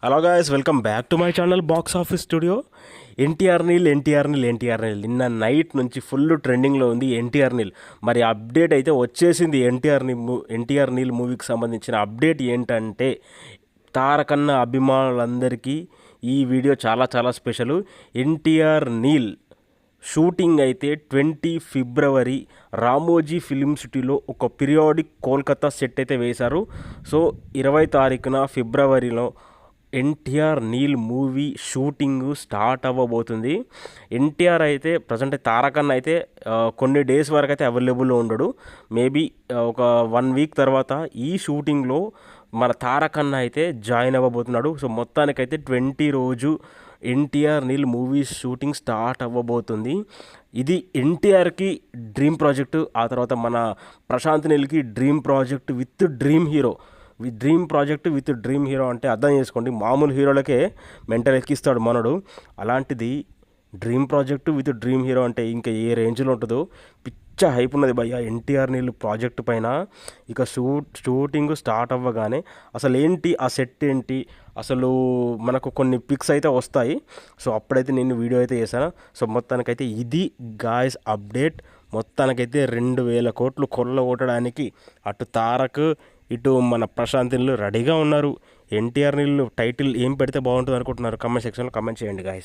Hello guys, welcome back to my channel box office studio. NTR Neel నిన్న night నుంచి full ట్రెండింగ్లో ఉంది ఎన్టీఆర్ నీల్. మరి అప్డేట్ అయితే వచ్చేసింది. ఎన్టీఆర్ నీల్ మూవీకి సంబంధించిన అప్డేట్ ఏంటంటే, తారకన్న అభిమానులందరికీ ఈ వీడియో చాలా చాలా స్పెషల్. ఎన్టీఆర్ నీల్ షూటింగ్ అయితే 20 ఫిబ్రవరి రామోజీ ఫిలిం సిటీలో ఒక పీరియాడిక్ కోల్కతా సెట్ అయితే వేశారు. సో 20 తారీఖున ఫిబ్రవరిలో NTR Neel movie shooting start అవ్వబోతుంది. ఎన్టీఆర్ అయితే ప్రజెంట్ తారకన్న అయితే కొన్ని డేస్ వరకు అయితే అవైలబుల్లో ఉండడు. మేబీ ఒక 1 వీక్ తర్వాత ఈ షూటింగ్లో మన తారకన్న అయితే జాయిన్ అవ్వబోతున్నాడు. సో మొత్తానికైతే 20 రోజు NTR Neel movie shooting start అవ్వబోతుంది. ఇది ఎన్టీఆర్కి డ్రీమ్ ప్రాజెక్టు, ఆ తర్వాత మన ప్రశాంత్ నీల్కి dream project with dream hero. With dream hero అంటే అర్థం చేసుకోండి, మామూలు హీరోలకే మెంటల్ ఎక్కిస్తాడు మనడు. అలాంటిది dream project with dream hero అంటే ఇంకా ఏ రేంజ్లో ఉంటుందో. పిచ్చ హైప్ ఉన్నది భయ్య ఎన్టీఆర్ నీళ్ళు ప్రాజెక్ట్ పైన. ఇక షూటింగ్ స్టార్ట్ అవ్వగానే అసలు ఏంటి ఆ సెట్ ఏంటి, అసలు మనకు కొన్ని పిక్స్ అయితే వస్తాయి. సో అప్పుడైతే నేను వీడియో అయితే చేశాను. సో మొత్తానికైతే ఇది గాయస్ అప్డేట్. మొత్తానికైతే 2000 కోట్లు కొల్ల కొట్టడానికి అటు తారక్ ఇటు మన ప్రశాంత్ నీళ్ళు రెడీగా ఉన్నారు. ఎన్టీఆర్ నీళ్ళు టైటిల్ ఏం పెడితే బాగుంటుంది అనుకుంటున్నారు? కమెంట్ సెక్షన్లో కమెంట్ చేయండి గాయస్.